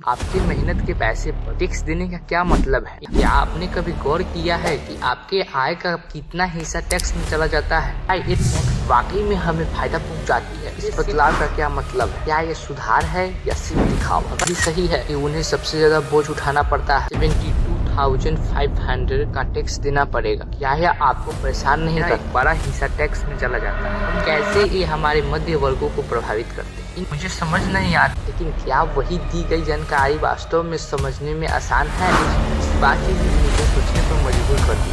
आपकी मेहनत के पैसे पर टैक्स देने का क्या मतलब है? क्या आपने कभी गौर किया है कि आपके आय का कितना हिस्सा टैक्स में चला जाता है? क्या ये टैक्स वाकई में हमें फायदा पहुंचाती है? इस बदलाव का क्या मतलब है? क्या ये सुधार है या सिर्फ दिखावा? ये सही है कि उन्हें सबसे ज्यादा बोझ उठाना पड़ता है। 72,500 का टैक्स देना पड़ेगा। क्या यह आपको परेशान नहीं करता? बड़ा हिस्सा टैक्स में चला जाता है। कैसे ये हमारे मध्य वर्गों को प्रभावित करते हैं, मुझे समझ नहीं आता। लेकिन क्या वही दी गई जानकारी वास्तव में समझने में आसान है? इस बात की मुझे सोचने पर मजबूर कर दी।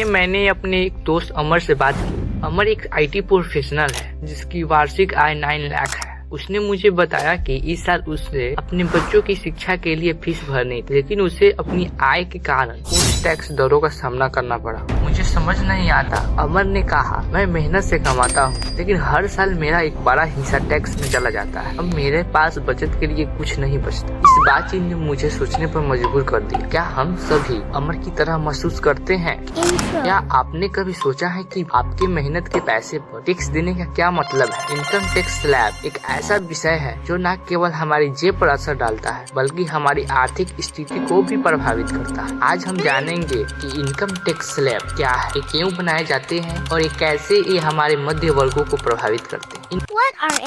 मैंने अपने एक दोस्त अमर से बात की। अमर एक IT प्रोफेशनल है जिसकी वार्षिक आय 9 लाख है। उसने मुझे बताया कि इस साल उसे अपने बच्चों की शिक्षा के लिए फीस भरनी थी, लेकिन उसे अपनी आय के कारण उच्च टैक्स दरों का सामना करना पड़ा। मुझे समझ नहीं आता। अमर ने कहा, मैं मेहनत से कमाता हूँ, लेकिन हर साल मेरा एक बड़ा हिस्सा टैक्स में चला जाता है। अब मेरे पास बचत के लिए कुछ नहीं बचता। इस बातचीत ने मुझे सोचने पर मजबूर कर दिया। क्या हम सभी अमर की तरह महसूस करते हैं? क्या आपने कभी सोचा है कि आपके मेहनत के पैसे पर टैक्स देने का क्या मतलब है? इनकम टैक्स स्लैब एक ऐसा विषय है जो न केवल हमारी जेब पर असर डालता है बल्कि हमारी आर्थिक स्थिति को भी प्रभावित करता है। आज हम जानेंगे कि इनकम टैक्स स्लैब क्या है, ये क्यों बनाए जाते हैं और ये कैसे ये हमारे मध्य वर्गों को प्रभावित करते हैं।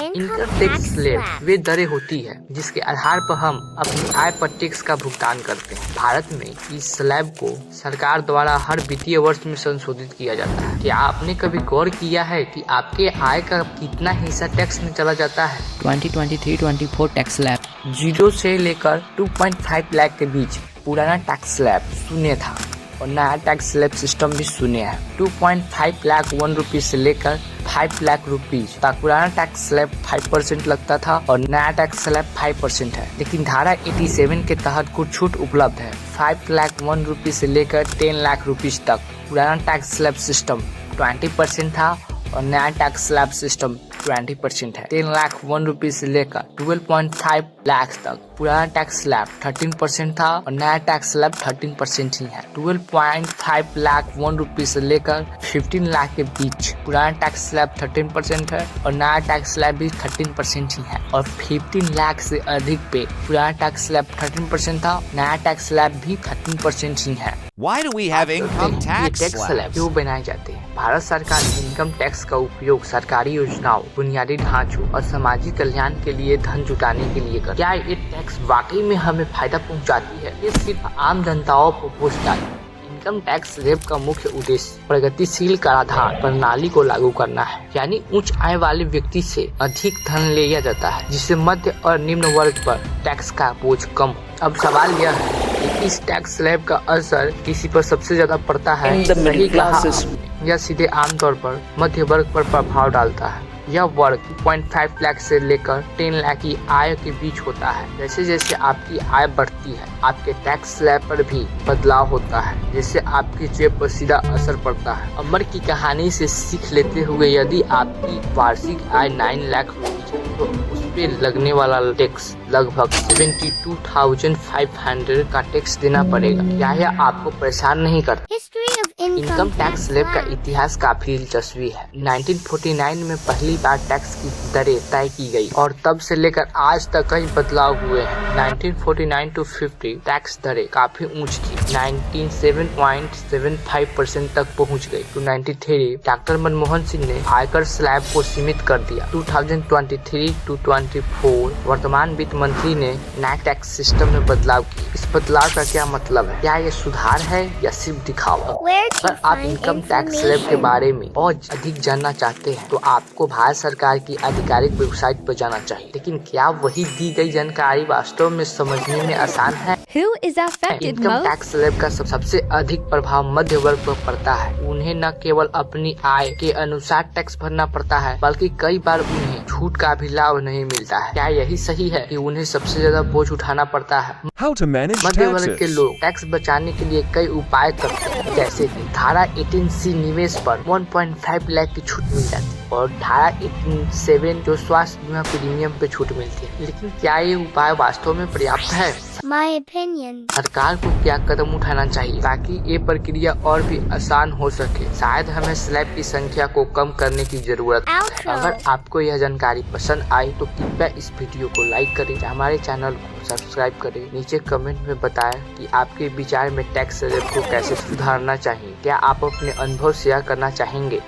इनकम टैक्स स्लैब वे दरें होती है जिसके आधार पर हम अपनी आय पर टैक्स का भुगतान करते हैं। भारत में इस स्लैब को सरकार द्वारा हर वित्तीय वर्ष में संशोधित किया जाता है। क्या आपने कभी गौर किया है कि आपके आय का कितना हिस्सा टैक्स में चला जाता है? 2023-24 टैक्स स्लैब 0 से लेकर 2.5 लाख के बीच पुराना टैक्स स्लैब शून्य था और नया टैक्स स्लैब सिस्टम भी शून्य है। 2.5 लाख ₹1 से लेकर 5 लाख रुपीज तक पुराना टैक्स स्लैब 5% लगता था और नया टैक्स स्लैब 5% है। लेकिन धारा 87 के तहत कुछ छूट उपलब्ध है। 5 लाख ₹1 से लेकर 10 लाख रुपीज तक पुराना टैक्स स्लैब सिस्टम 20% था और नया टैक्स स्लैब सिस्टम 20% है। 10 लाख ₹1 से लेकर 12.5 लाख तक पुराना टैक्स स्लैब 13% था और नया टैक्स स्लैब 13% ही है। 12.5 लाख ₹1 से लेकर 15 लाख के बीच पुराना टैक्स स्लैब 13% है और नया टैक्स स्लैब भी 13% ही है। और 15 लाख से अधिक पे पुराना टैक्स स्लैब 13% था, नया टैक्स स्लैब भी 13% ही है। Why do we have income tax tax slab slabs? क्यों बनाए जाते हैं? भारत सरकार इनकम टैक्स का उपयोग सरकारी योजनाओं, बुनियादी ढांचों और सामाजिक कल्याण के लिए धन जुटाने के लिए करती है। क्या ये टैक्स वाकई में हमें फायदा पहुंचाती है? ये सिर्फ आम जनताओं को बोझ डालती है। इनकम टैक्स स्लैब का मुख्य उद्देश्य प्रगतिशील कराधान प्रणाली को लागू करना है, यानी उच्च आय वाले व्यक्ति से अधिक धन लिया जाता है जिससे मध्य और निम्न वर्ग पर टैक्स का बोझ कम हो। अब सवाल यह है कि इस टैक्स स्लैब का असर किसी पर सबसे ज्यादा पड़ता है? सही कहा, यह सीधे आमतौर पर मध्य वर्ग पर प्रभाव डालता है। यह वर्ग 2.5 लाख से लेकर 10 लाख की आय के बीच होता है। जैसे जैसे आपकी आय बढ़ती है आपके टैक्स स्लैब पर भी बदलाव होता है, जिससे आपकी जेब पर सीधा असर पड़ता है। अमर की कहानी से सीख लेते हुए यदि आपकी वार्षिक आय 9 लाख रुपए तो उस पे लगने वाला टैक्स लगभग 72,500 का टैक्स देना पड़ेगा। क्या यह आपको परेशान नहीं करता? इनकम टैक्स स्लैब का इतिहास काफी दिलचस्पी है। 1949 में पहली बार टैक्स की दरें तय की गई और तब से लेकर आज तक कई बदलाव हुए हैं। 1949 to 50 टैक्स दरें काफी ऊंच थी, 97.75% तक पहुंच गई। तो 93 डॉक्टर मनमोहन सिंह ने आयकर स्लैब को सीमित कर दिया। 2023 to 24 वर्तमान वित्त मंत्री ने नया टैक्स सिस्टम में बदलाव किए। इस बदलाव का क्या मतलब है? क्या ये सुधार है या सिर्फ दिखावा? अगर आप इनकम टैक्स स्लैब के बारे में और अधिक जानना चाहते हैं तो आपको भारत सरकार की आधिकारिक वेबसाइट पर जाना चाहिए। लेकिन क्या वही दी गई जानकारी वास्तव में समझने में आसान है? इनकम टैक्स स्लैब का सबसे अधिक प्रभाव मध्य वर्ग पर पड़ता है। उन्हें न केवल अपनी आय के अनुसार टैक्स भरना पड़ता है बल्कि कई बार उन्हें छूट का भी लाभ नहीं मिलता है। क्या यही सही है कि उन्हें सबसे ज्यादा बोझ उठाना पड़ता है? मध्य वर्ग के लोग टैक्स बचाने के लिए कई उपाय करते हैं, जैसे कि धारा 18C निवेश पर 1.5 लाख की छूट मिल जाती है। और धारा 7 जो स्वास्थ्य बीमा प्रीमियम पे छूट मिलती है। लेकिन क्या ये उपाय वास्तव में पर्याप्त है? My opinion. सरकार को क्या कदम उठाना चाहिए ताकि ये प्रक्रिया और भी आसान हो सके? शायद हमें स्लैब की संख्या को कम करने की जरूरत है। Outro. अगर आपको यह जानकारी पसंद आई तो कृपया इस वीडियो को लाइक करें, हमारे चैनल को सब्सक्राइब करें। नीचे कमेंट में बताएं कि आपके विचार में टैक्स स्लैब को कैसे सुधारना चाहिए। क्या आप अपने अनुभव शेयर करना चाहेंगे?